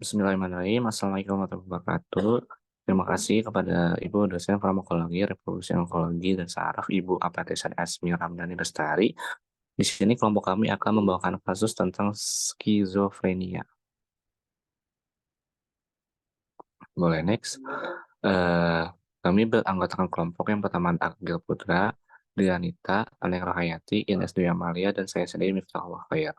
Bismillahirrahmanirrahim. Assalamualaikum warahmatullahi wabarakatuh. Terima kasih kepada Ibu dosen farmakologi, reproduksi onkologi, dan saraf Ibu Apatesan Asmi Ramdhani Lestari. Di sini kelompok kami akan membawakan kasus tentang skizofrenia. Boleh next. Kami beranggotakan kelompok yang pertama Agil Putra, Dianita, Aneng Rahayati, Ines Dwi Amalia, dan saya sendiri Miftahullah Khair.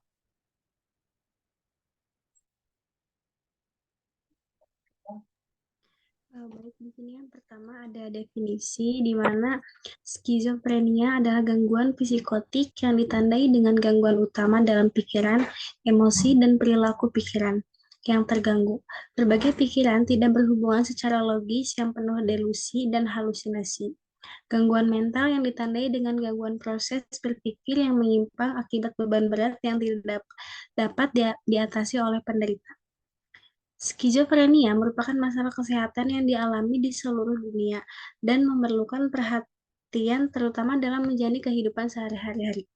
Baik, di sini yang pertama ada definisi di mana skizofrenia adalah gangguan psikotik yang ditandai dengan gangguan utama dalam pikiran, emosi, dan perilaku pikiran yang terganggu. Berbagai pikiran tidak berhubungan secara logis yang penuh delusi dan halusinasi. Gangguan mental yang ditandai dengan gangguan proses berpikir yang menyimpang akibat beban berat yang tidak dapat diatasi oleh penderita. Skizofrenia merupakan masalah kesehatan yang dialami di seluruh dunia dan memerlukan perhatian terutama dalam menjalani kehidupan sehari-hari.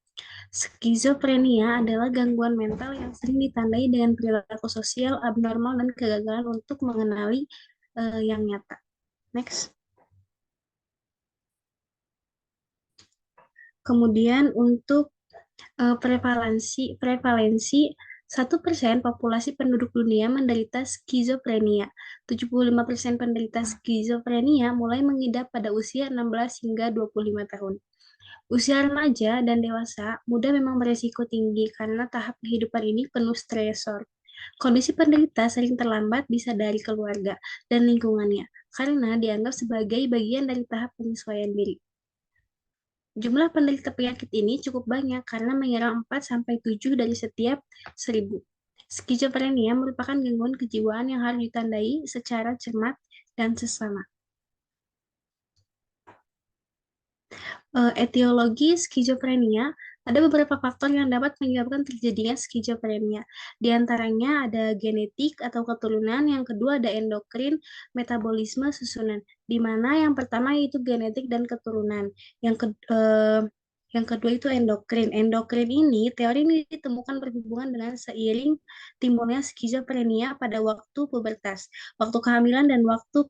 Skizofrenia adalah gangguan mental yang sering ditandai dengan perilaku sosial abnormal dan kegagalan untuk mengenali yang nyata. Next. Kemudian untuk prevalensi 1% populasi penduduk dunia menderita skizofrenia. 75% penderita skizofrenia mulai mengidap pada usia 16 hingga 25 tahun. Usia remaja dan dewasa muda memang beresiko tinggi karena tahap kehidupan ini penuh stresor. Kondisi penderita sering terlambat disadari keluarga dan lingkungannya karena dianggap sebagai bagian dari tahap penyesuaian diri. Jumlah penderita penyakit ini cukup banyak karena menyerang 4-7 dari setiap 1.000. Skizofrenia merupakan gangguan kejiwaan yang harus ditandai secara cermat dan sesama. Etiologi skizofrenia, ada beberapa faktor yang dapat menyebabkan terjadinya skizofrenia. Di antaranya ada genetik atau keturunan, yang kedua ada endokrin, metabolisme susunan. Di mana yang pertama yaitu genetik dan keturunan. Yang kedua itu endokrin. Endokrin ini, teori ini ditemukan berhubungan dengan seiring timbulnya skizofrenia pada waktu pubertas, waktu kehamilan, dan waktu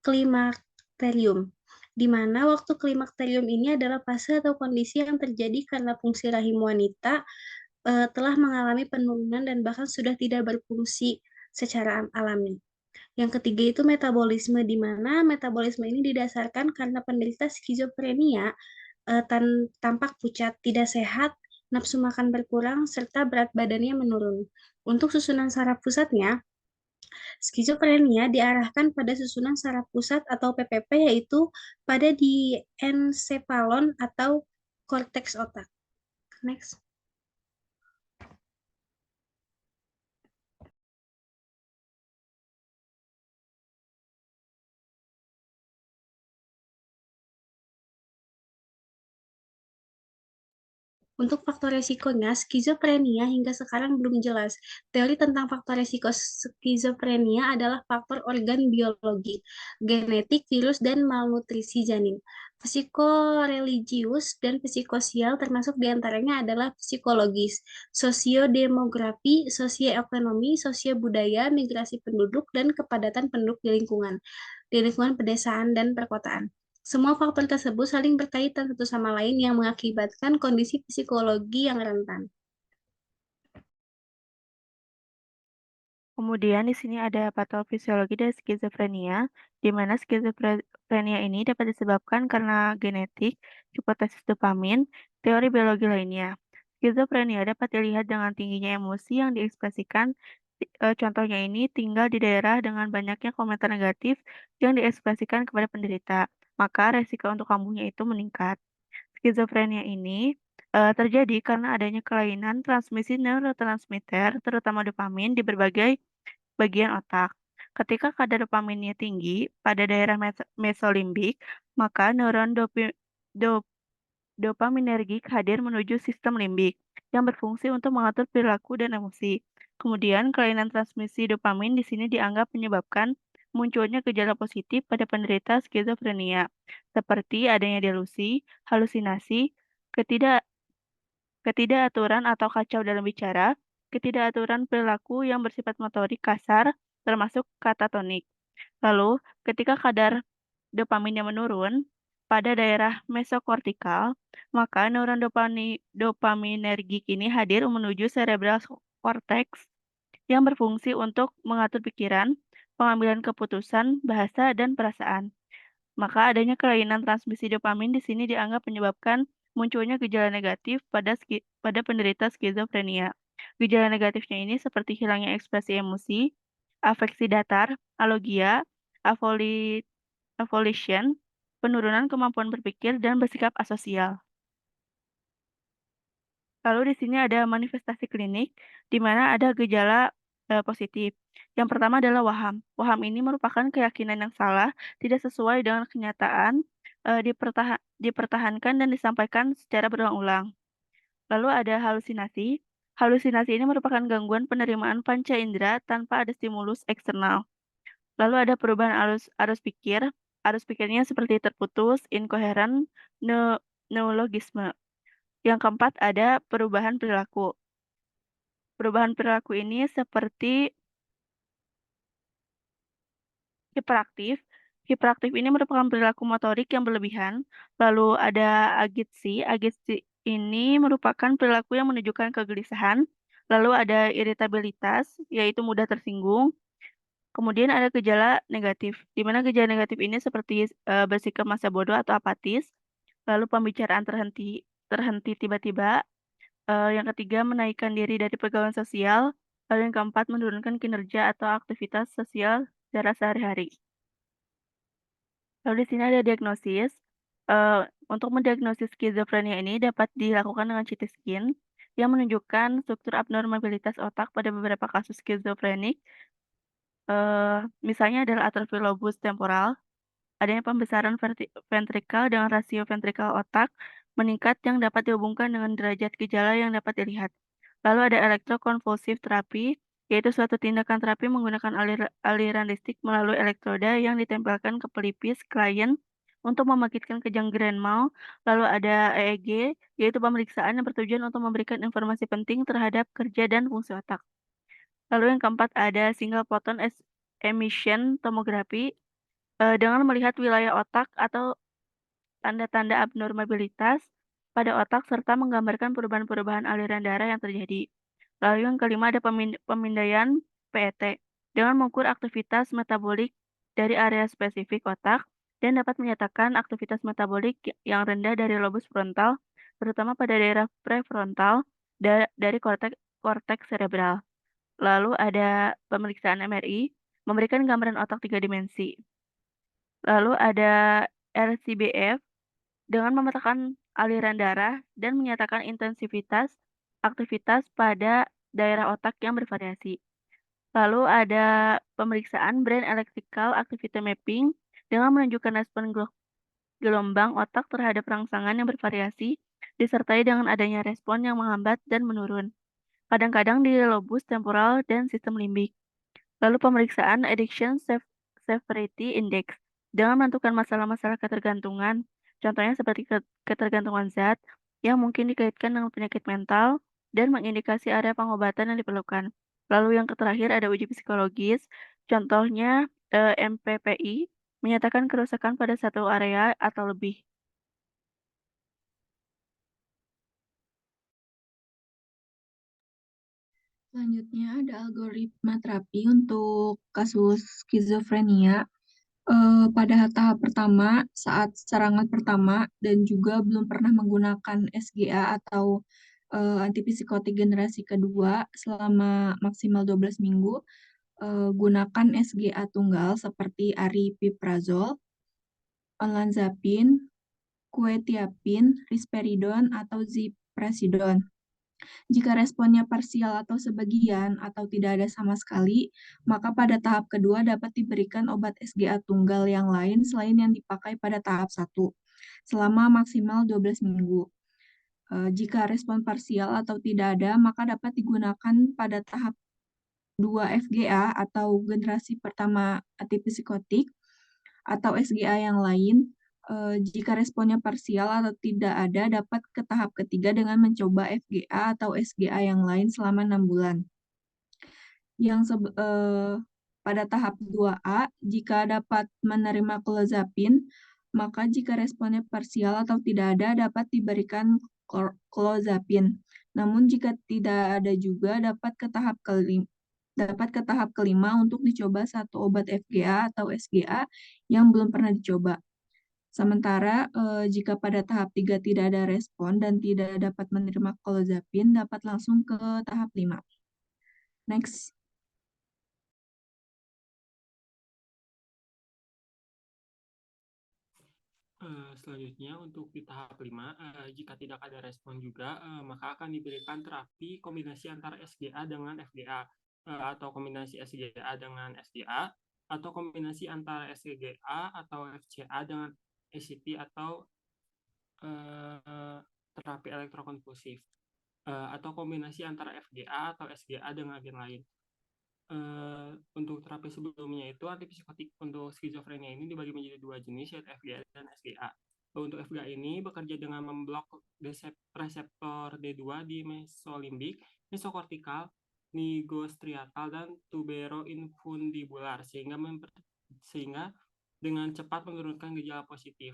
klimakterium, di mana waktu klimakterium ini adalah fase atau kondisi yang terjadi karena fungsi rahim wanita telah mengalami penurunan dan bahkan sudah tidak berfungsi secara alami. Yang ketiga itu metabolisme, di mana metabolisme ini didasarkan karena penderita skizofrenia tampak pucat, tidak sehat, nafsu makan berkurang, serta berat badannya menurun. Untuk susunan saraf pusatnya, skizofrenia diarahkan pada susunan saraf pusat atau PPP, yaitu pada di ensephalon atau korteks otak. Next. Untuk faktor resikonya, skizofrenia hingga sekarang belum jelas. Teori tentang faktor resiko skizofrenia adalah faktor organ biologi, genetik, virus, dan malnutrisi janin. Psikoreligius dan psikosial termasuk diantaranya adalah psikologis, sosiodemografi, sosioekonomi, sosiobudaya, migrasi penduduk, dan kepadatan penduduk di lingkungan pedesaan dan perkotaan. Semua faktor tersebut saling berkaitan satu sama lain yang mengakibatkan kondisi psikologi yang rentan. Kemudian di sini ada patofisiologi dari skizofrenia, di mana skizofrenia ini dapat disebabkan karena genetik, hipotesis dopamin, teori biologi lainnya. Skizofrenia dapat dilihat dengan tingginya emosi yang diekspresikan, contohnya ini tinggal di daerah dengan banyaknya komentar negatif yang diekspresikan kepada penderita, maka resiko untuk kambuhnya itu meningkat. Skizofrenia ini terjadi karena adanya kelainan transmisi neurotransmitter, terutama dopamin, di berbagai bagian otak. Ketika kadar dopaminnya tinggi pada daerah mesolimbik, maka neuron dopaminergik hadir menuju sistem limbik, yang berfungsi untuk mengatur perilaku dan emosi. Kemudian, kelainan transmisi dopamin di sini dianggap menyebabkan munculnya gejala positif pada penderita skizofrenia, seperti adanya delusi, halusinasi, ketidakaturan atau kacau dalam bicara, ketidakaturan perilaku yang bersifat motorik kasar, termasuk katatonik. Lalu, ketika kadar dopaminnya menurun pada daerah mesokortikal, maka neuron dopaminergik ini hadir menuju cerebral cortex yang berfungsi untuk mengatur pikiran, pengambilan keputusan, bahasa, dan perasaan. Maka adanya kelainan transmisi dopamin di sini dianggap menyebabkan munculnya gejala negatif pada penderita skizofrenia. Gejala negatifnya ini seperti hilangnya ekspresi emosi, afeksi datar, alogia, avoli- avolition, penurunan kemampuan berpikir, dan bersikap asosial. Lalu di sini ada manifestasi klinik, di mana ada gejala positif. Yang pertama adalah waham. Waham ini merupakan keyakinan yang salah, tidak sesuai dengan kenyataan, dipertahankan dan disampaikan secara berulang-ulang. Lalu ada halusinasi. Halusinasi ini merupakan gangguan penerimaan panca indera tanpa ada stimulus eksternal. Lalu ada perubahan arus pikir. Arus pikirnya seperti terputus, inkoheren, neologisme. Yang keempat ada perubahan perilaku. Perubahan perilaku ini seperti hiperaktif. Hiperaktif ini merupakan perilaku motorik yang berlebihan. Lalu ada agitsi. Agitsi ini merupakan perilaku yang menunjukkan kegelisahan. Lalu ada iritabilitas, yaitu mudah tersinggung. Kemudian ada gejala negatif, di mana gejala negatif ini seperti bersikap masa bodoh atau apatis. Lalu pembicaraan terhenti tiba-tiba. Yang ketiga, menaikkan diri dari pergaulan sosial. Lalu yang keempat, menurunkan kinerja atau aktivitas sosial secara sehari-hari. Lalu di sini ada diagnosis. Untuk mendiagnosis skizofrenia ini dapat dilakukan dengan CT scan yang menunjukkan struktur abnormalitas otak pada beberapa kasus skizofrenik. Misalnya adalah atrofi lobus temporal, adanya pembesaran ventrikal dengan rasio ventrikal otak meningkat yang dapat dihubungkan dengan derajat gejala yang dapat dilihat. Lalu ada elektrokonvulsif terapi, yaitu suatu tindakan terapi menggunakan aliran listrik melalui elektroda yang ditempelkan ke pelipis klien untuk membangkitkan kejang grand mal. Lalu ada EEG, yaitu pemeriksaan yang bertujuan untuk memberikan informasi penting terhadap kerja dan fungsi otak. Lalu yang keempat ada single photon emission tomography, dengan melihat wilayah otak atau tanda-tanda abnormalitas pada otak serta menggambarkan perubahan-perubahan aliran darah yang terjadi. Lalu yang kelima ada pemindaian PET dengan mengukur aktivitas metabolik dari area spesifik otak dan dapat menyatakan aktivitas metabolik yang rendah dari lobus frontal, terutama pada daerah prefrontal dari korteks cerebral. Lalu ada pemeriksaan MRI, memberikan gambaran otak 3 dimensi. Lalu ada RCBF dengan memetakan aliran darah dan menyatakan intensitas aktivitas pada daerah otak yang bervariasi. Lalu ada pemeriksaan Brain Electrical Activity Mapping dengan menunjukkan respon gelombang otak terhadap rangsangan yang bervariasi, disertai dengan adanya respon yang menghambat dan menurun, kadang-kadang di lobus temporal dan sistem limbik. Lalu pemeriksaan Addiction Severity Index dengan menentukan masalah-masalah ketergantungan, contohnya seperti ketergantungan zat yang mungkin dikaitkan dengan penyakit mental dan mengindikasi area pengobatan yang diperlukan. Lalu yang terakhir ada uji psikologis, contohnya MPPI menyatakan kerusakan pada satu area atau lebih. Selanjutnya ada algoritma terapi untuk kasus skizofrenia. Pada tahap pertama, saat serangan pertama, dan juga belum pernah menggunakan SGA atau antipsikotik generasi kedua selama maksimal 12 minggu, gunakan SGA tunggal seperti aripiprazol, olanzapine, quetiapine, risperidone, atau ziprasidone. Jika responnya parsial atau sebagian atau tidak ada sama sekali, maka pada tahap kedua dapat diberikan obat SGA tunggal yang lain selain yang dipakai pada tahap 1 selama maksimal 12 minggu. Jika respon parsial atau tidak ada, maka dapat digunakan pada tahap 2 FGA atau generasi pertama antipsikotik atau SGA yang lain Jika responnya parsial atau tidak ada, dapat ke tahap ketiga dengan mencoba FGA atau SGA yang lain selama 6 bulan. Pada tahap 2A, jika dapat menerima clozapine, maka jika responnya parsial atau tidak ada, dapat diberikan clozapine. Namun jika tidak ada juga, dapat ke tahap kelima untuk dicoba satu obat FGA atau SGA yang belum pernah dicoba. Sementara jika pada tahap 3 tidak ada respon dan tidak dapat menerima clozapine, dapat langsung ke tahap 5. Next. Selanjutnya untuk di tahap 5, jika tidak ada respon juga, maka akan diberikan terapi kombinasi antara SGA dengan FGA, atau kombinasi SGA dengan SGA, atau kombinasi antara SGA atau FCA dengan ACT atau terapi elektrokonvulsif, atau kombinasi antara FGA atau SGA dengan agen lain. Untuk terapi sebelumnya itu antipsikotik untuk skizofrenia ini dibagi menjadi dua jenis, yaitu FGA dan SGA. Untuk FGA ini bekerja dengan memblok reseptor D2 di mesolimbik, mesokortikal, nigrostriatal, dan tuberoinfundibular sehingga dengan cepat menurunkan gejala positif.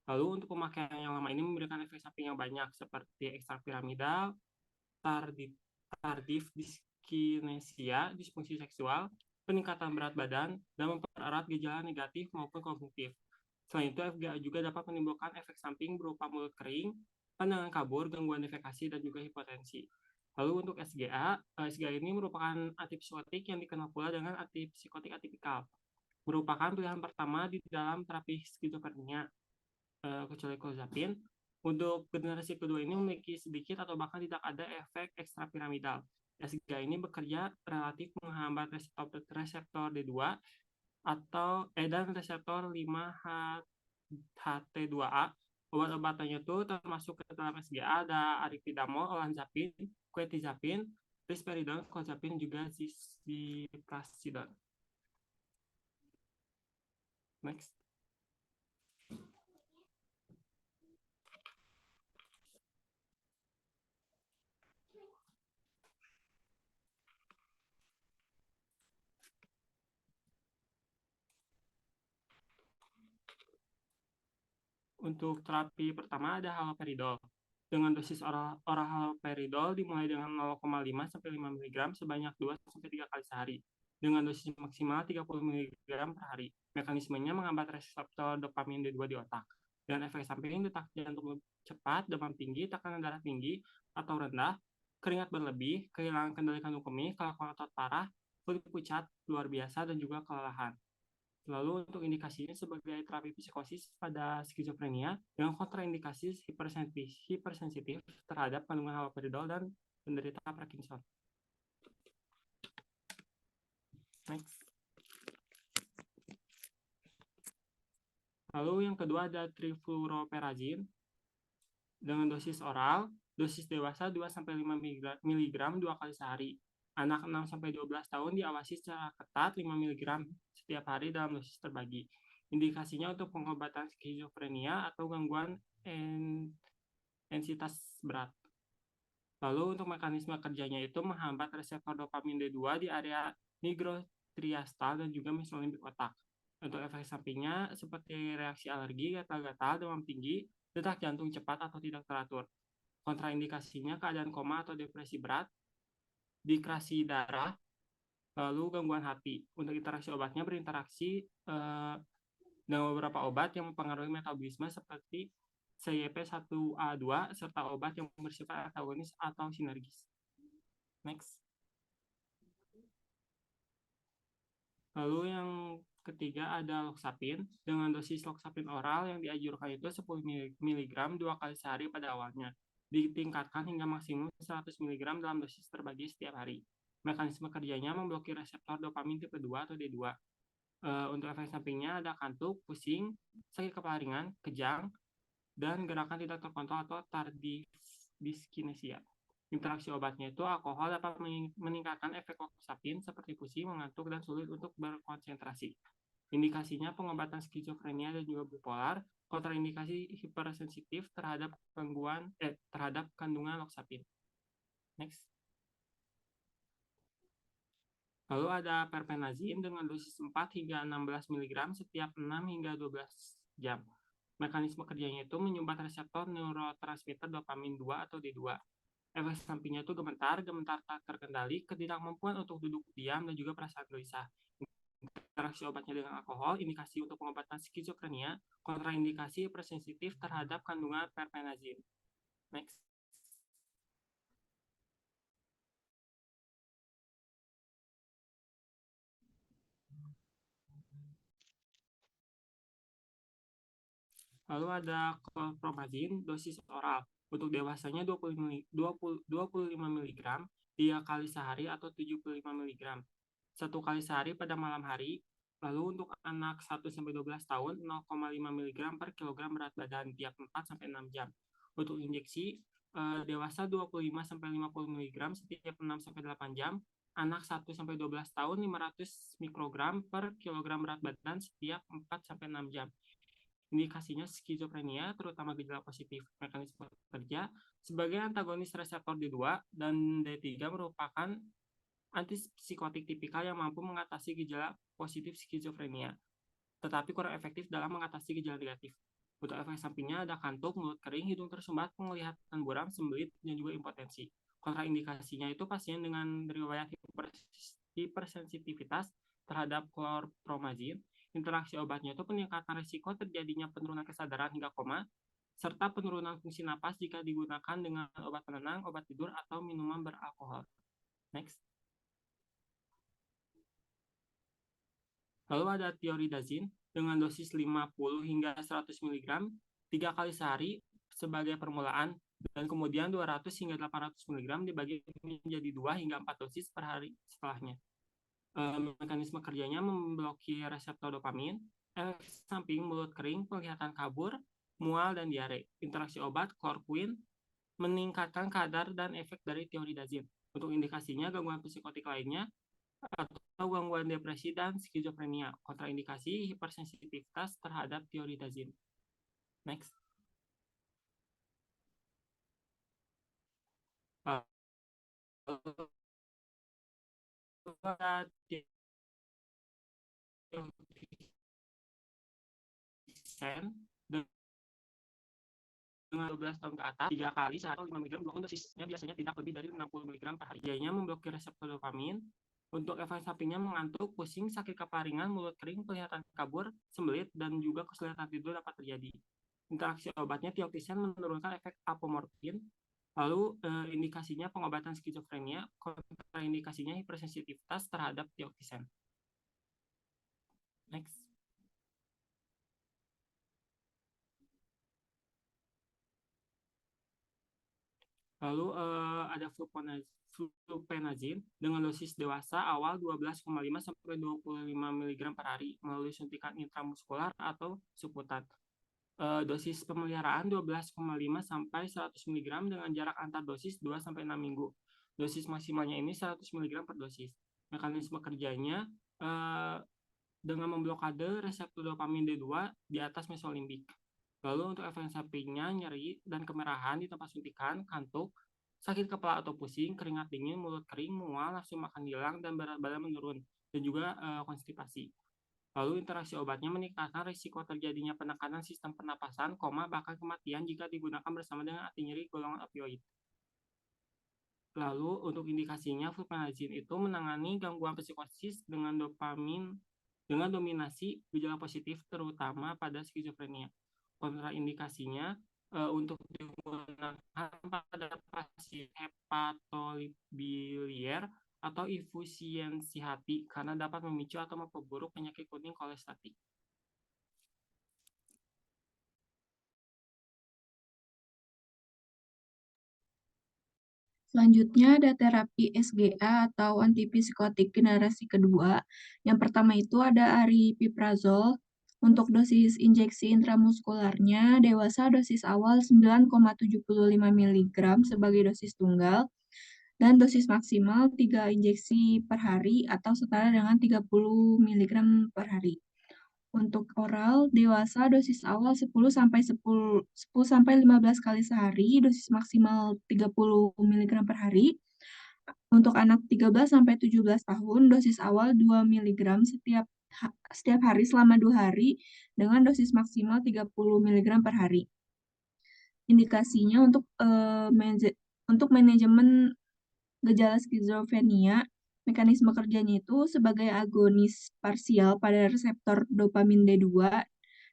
Lalu untuk pemakaian yang lama ini memberikan efek samping yang banyak seperti ekstrapiramidal, tardif dyskinesia, disfungsi seksual, peningkatan berat badan, dan mempererat gejala negatif maupun kognitif. Selain itu, FGA juga dapat menimbulkan efek samping berupa mulut kering, pandangan kabur, gangguan defekasi, dan juga hipotensi. Lalu untuk SGA ini merupakan antipsikotik yang dikenal pula dengan antipsikotik atipikal. Merupakan pilihan pertama di dalam terapi skizofrenia, kecuali clozapine. Untuk generasi kedua ini memiliki sedikit atau bahkan tidak ada efek ekstrapiramidal. SGA ini bekerja relatif menghambat reseptor D2 dan reseptor 5-HT2A. Obat-obatannya itu termasuk ke dalam SGA ada aripidamol, olanzapine, quetiapine, risperidone, clozapine, juga ziprasidone. Next. Untuk terapi pertama ada haloperidol. Dengan dosis oral haloperidol dimulai dengan 0,5 sampai 5 mg sebanyak 2 sampai 3 kali sehari. Dengan dosis maksimal 30 mg per hari. Mekanismenya menghambat reseptor dopamin D2 di otak. Dan efek samping detak jantung cepat, demam tinggi, tekanan darah tinggi atau rendah, keringat berlebih, kehilangan kendali kandung kemih, kelakuan otot parah, kulit pucat luar biasa, dan juga kelelahan. Lalu untuk indikasinya sebagai terapi psikosis pada skizofrenia dengan kontraindikasi hipersensitif terhadap kandungan haloperidol dan penderita Parkinson. Next. Lalu yang kedua ada trifluoroperazin dengan dosis oral, dosis dewasa 2-5 mg 2 kali sehari. Anak 6-12 tahun diawasi secara ketat 5 mg setiap hari dalam dosis terbagi. Indikasinya untuk pengobatan skizofrenia atau gangguan intensitas berat. Lalu untuk mekanisme kerjanya itu menghambat reseptor dopamin D2 di area nigrostriatal dan juga mesolimbik otak. Untuk efek sampingnya seperti reaksi alergi, gatal-gatal, demam tinggi, detak jantung cepat atau tidak teratur. Kontraindikasinya keadaan koma atau depresi berat, dikrasi darah, lalu gangguan hati. Untuk interaksi obatnya berinteraksi dengan beberapa obat yang mempengaruhi metabolisme seperti CYP1A2 serta obat yang bersifat antagonis atau sinergis. Next. Lalu yang ketiga ada loxapine. Dengan dosis loxapine oral yang dianjurkan itu 10 mg 2 kali sehari pada awalnya. Ditingkatkan hingga maksimum 100 mg dalam dosis terbagi setiap hari. Mekanisme kerjanya memblokir reseptor dopamin tipe 2 atau D2. Untuk efek sampingnya ada kantuk, pusing, sakit kepala ringan, kejang, dan gerakan tidak terkontrol atau tardif dyskinesia. Interaksi obatnya itu alkohol dapat meningkatkan efek loxapine seperti pusing, mengantuk, dan sulit untuk berkonsentrasi. Indikasinya pengobatan skizofrenia dan juga bipolar, kontraindikasi hipersensitif terhadap kandungan loxapin. Next. Lalu ada perpenazin dengan dosis 4 hingga 16 mg setiap 6 hingga 12 jam. Mekanisme kerjanya itu menyumbat reseptor neurotransmitter dopamin 2 atau D2. Efek sampingnya itu gemetar tak terkendali, ketidakmampuan untuk duduk diam, dan juga perasaan gelisah. Interaksi obatnya dengan alkohol, indikasi untuk pengobatan skizofrenia, kontraindikasi hipersensitif terhadap kandungan perpenazin. Next. Lalu ada chlorpromazin dosis oral. Untuk dewasanya 25 mg 3 kali sehari atau 75 mg 1 kali sehari pada malam hari. Lalu untuk anak 1-12 tahun 0,5 mg per kilogram berat badan tiap 4-6 jam. Untuk injeksi dewasa 25-50 mg setiap 6-8 jam. Anak 1-12 tahun 500 mikrogram per kilogram berat badan setiap 4-6 jam. Indikasinya skizofrenia, terutama gejala positif. Mekanisme kerja sebagai antagonis reseptor D2 dan D3 merupakan antipsikotik tipikal yang mampu mengatasi gejala positif skizofrenia, tetapi kurang efektif dalam mengatasi gejala negatif. Untuk efek sampingnya ada kantuk, mulut kering, hidung tersumbat, penglihatan buram, sembelit, dan juga impotensi. Kontraindikasinya itu pasien dengan riwayat hipersensitivitas terhadap chlorpromazin. Interaksi obatnya itu peningkatan risiko terjadinya penurunan kesadaran hingga koma, serta penurunan fungsi napas jika digunakan dengan obat penenang, obat tidur, atau minuman beralkohol. Next. Lalu ada tioridazin dengan dosis 50 hingga 100 mg 3 kali sehari sebagai permulaan, dan kemudian 200 hingga 800 mg dibagi menjadi 2 hingga 4 dosis per hari setelahnya. Mekanisme kerjanya memblokir reseptor dopamin, efek samping mulut kering, penglihatan kabur, mual, dan diare. Interaksi obat, chloroquine, meningkatkan kadar dan efek dari tioridazin. Untuk indikasinya gangguan psikotik lainnya atau gangguan depresi dan skizofrenia. Kontraindikasi hipersensitivitas terhadap tioridazin. Next. Dengan 12 tahun ke atas 3 kali sehari 5 mg walaupun dosisnya biasanya tidak lebih dari 60 mg per hari. Kerjanya memblokir reseptor dopamin. Untuk efek sampingnya mengantuk, pusing, sakit kepala ringan, mulut kering, kelihatan kabur, sembelit, dan juga kesulitan tidur dapat terjadi. Interaksi obatnya tioxin menurunkan efek apomorfin. Lalu indikasinya pengobatan skizofrenia, kontraindikasinya hipersensitivitas terhadap tioxin. Next. Lalu ada fluphenazin dengan dosis dewasa awal 12,5 sampai 25 mg per hari melalui suntikan intramuskular atau subkutan. Dosis pemeliharaan 12,5 sampai 100 mg dengan jarak antar dosis 2 sampai 6 minggu. Dosis maksimalnya ini 100 mg per dosis. Mekanisme kerjanya dengan memblokade reseptor dopamin D2 di atas mesolimbik. Lalu untuk efek sampingnya nyeri dan kemerahan di tempat suntikan, kantuk, sakit kepala atau pusing, keringat dingin, mulut kering, mual, nafsu makan hilang, dan berat badan menurun, dan juga konstipasi. Lalu interaksi obatnya meningkatkan risiko terjadinya penekanan sistem pernapasan, koma, bahkan kematian jika digunakan bersama dengan anti nyeri golongan opioid. Lalu untuk indikasinya fluphenazin itu menangani gangguan psikosis dengan dominasi gejala positif terutama pada skizofrenia. Kontraindikasinya untuk digunakan pada pasien hepatobiliar atau infusiensi hati karena dapat memicu atau memperburuk penyakit kuning kolestatik. Selanjutnya ada terapi SGA atau antipsikotik generasi kedua. Yang pertama itu ada aripiprazol. Untuk dosis injeksi intramuskularnya, dewasa dosis awal 9,75 mg sebagai dosis tunggal, dan dosis maksimal 3 injeksi per hari atau setara dengan 30 mg per hari. Untuk oral, dewasa dosis awal 10-15 kali sehari, dosis maksimal 30 mg per hari. Untuk anak 13-17 tahun, dosis awal 2 mg setiap hari selama 2 hari dengan dosis maksimal 30 mg per hari. Indikasinya untuk manajemen gejala skizofrenia, mekanisme kerjanya itu sebagai agonis parsial pada reseptor dopamin D2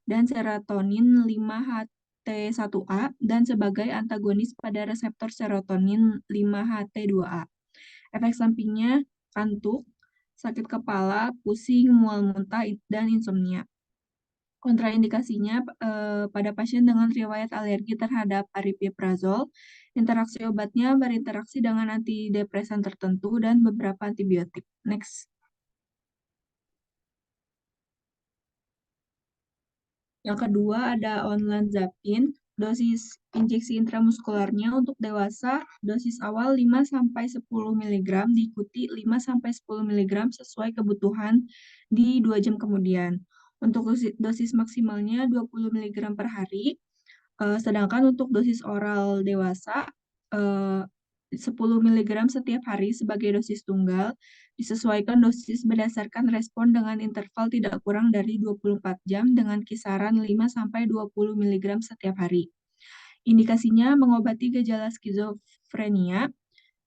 dan serotonin 5-HT1A dan sebagai antagonis pada reseptor serotonin 5-HT2A. Efek sampingnya kantuk, sakit kepala, pusing, mual muntah, dan insomnia. Kontraindikasinya pada pasien dengan riwayat alergi terhadap aripiprazol, interaksi obatnya berinteraksi dengan antidepresan tertentu dan beberapa antibiotik. Next. Yang kedua ada olanzapine, dosis injeksi intramuskularnya untuk dewasa, dosis awal 5-10 mg diikuti 5-10 mg sesuai kebutuhan di 2 jam kemudian. Untuk dosis maksimalnya 20 mg per hari, sedangkan untuk dosis oral dewasa 10 mg setiap hari sebagai dosis tunggal, disesuaikan dosis berdasarkan respon dengan interval tidak kurang dari 24 jam dengan kisaran 5-20 mg setiap hari. Indikasinya mengobati gejala skizofrenia,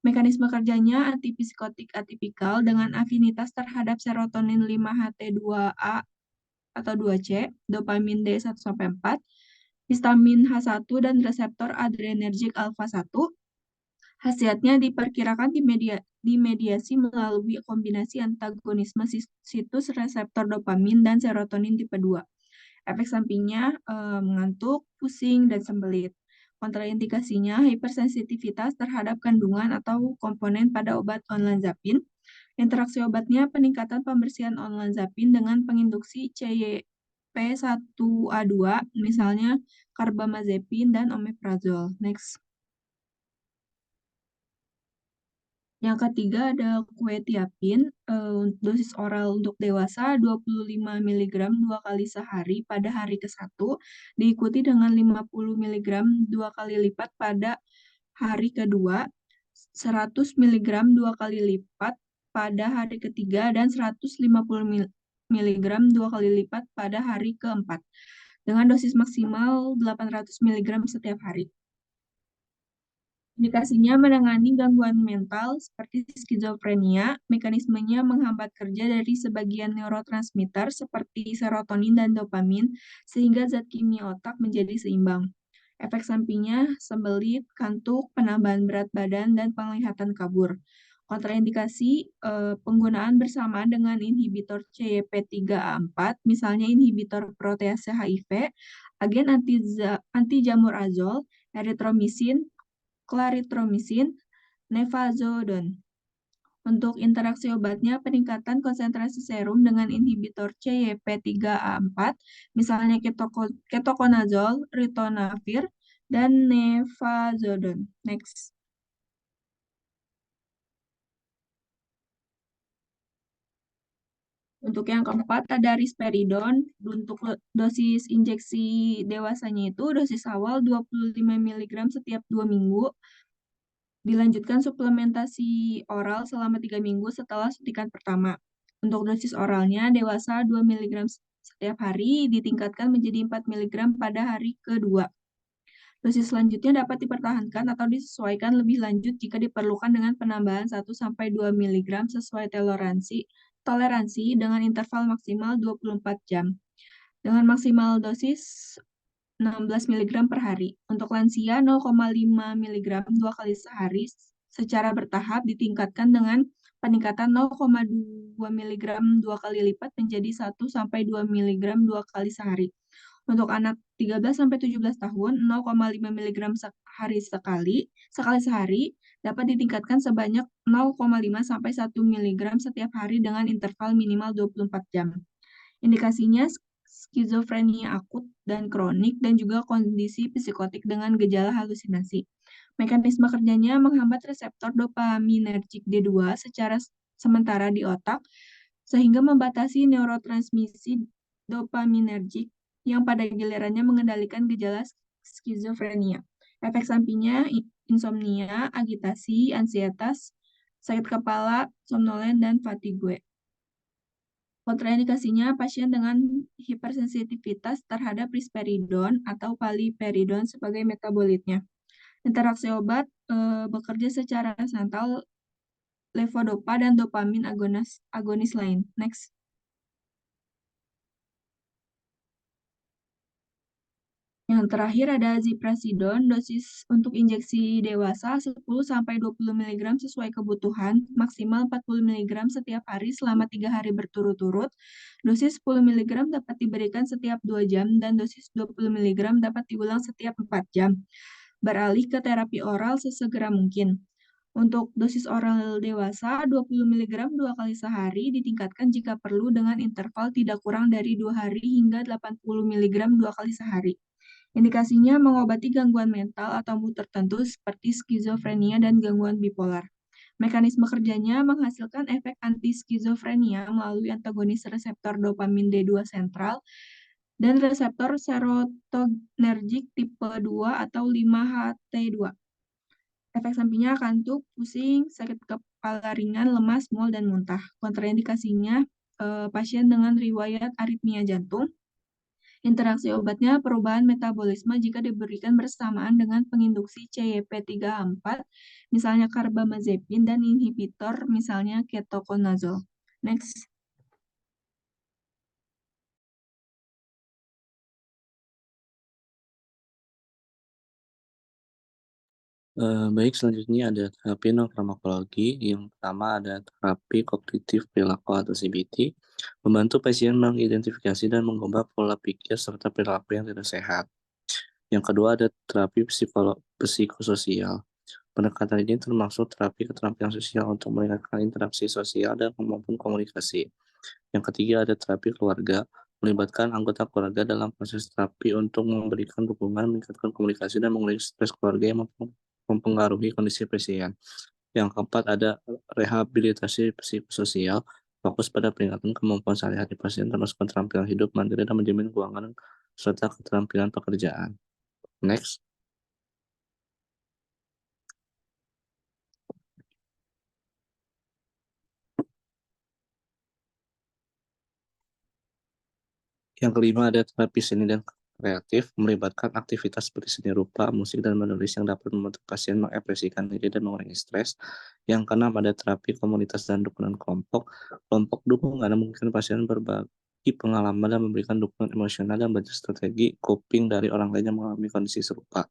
mekanisme kerjanya antipsikotik atipikal dengan afinitas terhadap serotonin 5-HT2A atau 2C, dopamin D1-4, histamin H1 dan reseptor adrenergik alfa 1. Khasiatnya diperkirakan dimediasi melalui kombinasi antagonisme situs reseptor dopamin dan serotonin tipe 2. Efek sampingnya mengantuk, pusing, dan sembelit. Kontraindikasinya hipersensitivitas terhadap kandungan atau komponen pada obat olanzapine. Interaksi obatnya peningkatan pembersihan olanzapine dengan penginduksi CYP1A2, misalnya carbamazepine dan omeprazole. Next. Yang ketiga ada quetiapine, dosis oral untuk dewasa 25 mg 2 kali sehari pada hari ke-1, diikuti dengan 50 mg 2 kali lipat pada hari ke-2, 100 mg 2 kali lipat pada hari ke-3, dan 150 mg 2 kali lipat pada hari ke-4, dengan dosis maksimal 800 mg setiap hari. Indikasinya menangani gangguan mental seperti skizofrenia, mekanismenya menghambat kerja dari sebagian neurotransmitter seperti serotonin dan dopamin, sehingga zat kimia otak menjadi seimbang. Efek sampingnya sembelit, kantuk, penambahan berat badan, dan penglihatan kabur. Kontraindikasi penggunaan bersamaan dengan inhibitor CYP3A4, misalnya inhibitor protease HIV, agen anti-jamur azol, eritromisin, clarithromycin, nefazodone. Untuk interaksi obatnya, peningkatan konsentrasi serum dengan inhibitor CYP3A4, misalnya ketoconazole, ritonavir, dan nefazodone. Next. Untuk yang keempat ada risperidone. Untuk dosis injeksi dewasanya itu dosis awal 25 mg setiap 2 minggu. Dilanjutkan suplementasi oral selama 3 minggu setelah suntikan pertama. Untuk dosis oralnya dewasa 2 mg setiap hari ditingkatkan menjadi 4 mg pada hari kedua. Dosis selanjutnya dapat dipertahankan atau disesuaikan lebih lanjut jika diperlukan dengan penambahan 1-2 mg sesuai toleransi dengan interval maksimal 24 jam. Dengan maksimal dosis 16 mg per hari. Untuk lansia 0,5 mg 2 kali sehari secara bertahap ditingkatkan dengan peningkatan 0,2 mg 2 kali lipat menjadi 1-2 mg 2 kali sehari. Untuk anak 13-17 tahun 0,5 mg sekali sehari dapat ditingkatkan sebanyak 0,5-1 mg setiap hari dengan interval minimal 24 jam. Indikasinya skizofrenia akut dan kronik, dan juga kondisi psikotik dengan gejala halusinasi. Mekanisme kerjanya menghambat reseptor dopaminergic D2 secara sementara di otak, sehingga membatasi neurotransmisi dopaminergic yang pada gilirannya mengendalikan gejala skizofrenia. Efek sampingnya insomnia, agitasi, ansietas, sakit kepala, somnolen, dan fatigue. Kontraindikasinya, pasien dengan hipersensitivitas terhadap risperidon atau paliperidon sebagai metabolitnya. Interaksi obat bekerja secara sentral levodopa dan dopamin agonis lain. Next. Yang terakhir ada ziprasidon, dosis untuk injeksi dewasa 10-20 mg sesuai kebutuhan, maksimal 40 mg setiap hari selama 3 hari berturut-turut. Dosis 10 mg dapat diberikan setiap 2 jam dan dosis 20 mg dapat diulang setiap 4 jam. Beralih ke terapi oral sesegera mungkin. Untuk dosis oral dewasa, 20 mg 2 kali sehari ditingkatkan jika perlu dengan interval tidak kurang dari 2 hari hingga 80 mg 2 kali sehari. Indikasinya mengobati gangguan mental atau mood tertentu seperti skizofrenia dan gangguan bipolar. Mekanisme kerjanya menghasilkan efek anti-skizofrenia melalui antagonis reseptor dopamin D2 sentral dan reseptor serotonergic tipe 2 atau 5-HT2. Efek sampingnya kantuk, pusing, sakit kepala ringan, lemas, mual, dan muntah. Kontraindikasinya pasien dengan riwayat aritmia jantung. Interaksi obatnya perubahan metabolisme jika diberikan bersamaan dengan penginduksi CYP3A4, misalnya carbamazepin, dan inhibitor, misalnya ketoconazole. Next. Baik, selanjutnya ada terapi non-farmakologi. Yang pertama ada terapi kognitif perilaku atau CBT, membantu pasien mengidentifikasi dan mengubah pola pikir serta perilaku yang tidak sehat. Yang kedua ada terapi psikososial. Pendekatan ini termasuk terapi keterampilan sosial untuk meningkatkan interaksi sosial dan kemampuan komunikasi. Yang ketiga ada terapi keluarga, melibatkan anggota keluarga dalam proses terapi untuk memberikan dukungan, meningkatkan komunikasi, dan mengurangi stres keluarga yang mempengaruhi kondisi pasien. Yang keempat ada rehabilitasi psikososial, fokus pada peningkatan kemampuan sehari-hari pasien termasuk keterampilan hidup mandiri dan menjamin keuangan serta keterampilan pekerjaan. Next. Yang kelima ada terapi seni dan kreatif, melibatkan aktivitas seperti seni rupa, musik, dan menulis yang dapat membantu pasien mengekspresikan diri dan mengurangi stres. Yang keenam ada terapi komunitas dan dukungan kelompok. Kelompok dukungan memungkinkan pasien berbagi pengalaman dan memberikan dukungan emosional dan belajar strategi coping dari orang lain yang mengalami kondisi serupa.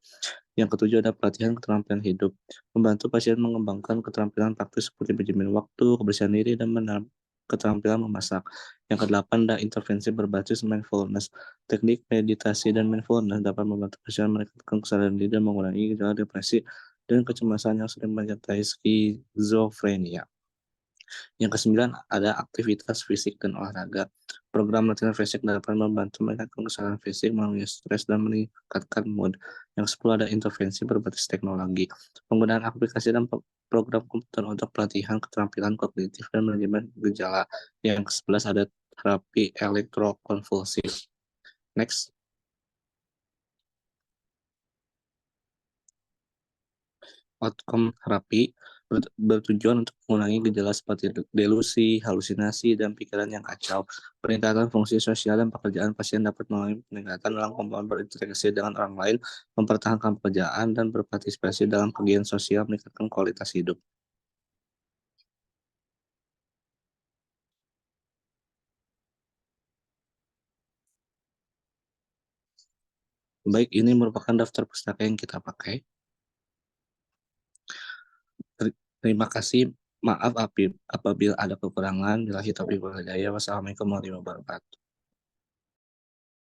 Yang ketujuh ada pelatihan keterampilan hidup, membantu pasien mengembangkan keterampilan praktis seperti manajemen waktu, kebersihan diri, dan keterampilan memasak. Yang kedelapan ada intervensi berbasis mindfulness. Teknik meditasi dan mindfulness dapat membantu pasien meningkatkan kesadaran diri dan mengurangi gejala depresi dan kecemasan yang sering menyertai skizofrenia. Yang kesembilan ada aktivitas fisik dan olahraga. Program latihan fisik dapat membantu meningkatkan kesadaran fisik, mengurangi stres, dan meningkatkan mood. Yang 10 ada intervensi berbasis teknologi. Penggunaan aplikasi dan program komputer untuk pelatihan keterampilan kognitif dan manajemen gejala. Yang ke-11 ada terapi elektrokonvulsif. Next. Outcome terapi bertujuan untuk mengurangi gejala seperti delusi, halusinasi, dan pikiran yang kacau. Peningkatan fungsi sosial dan pekerjaan pasien dapat melalui peningkatan dalam kemampuan berinteraksi dengan orang lain, mempertahankan pekerjaan, dan berpartisipasi dalam kegiatan sosial, meningkatkan kualitas hidup. Baik, ini merupakan daftar pustaka yang kita pakai. Terima kasih. Maaf apabila ada kekurangan. Billahi taufiq wal hidayah. Wassalamualaikum warahmatullahi wabarakatuh.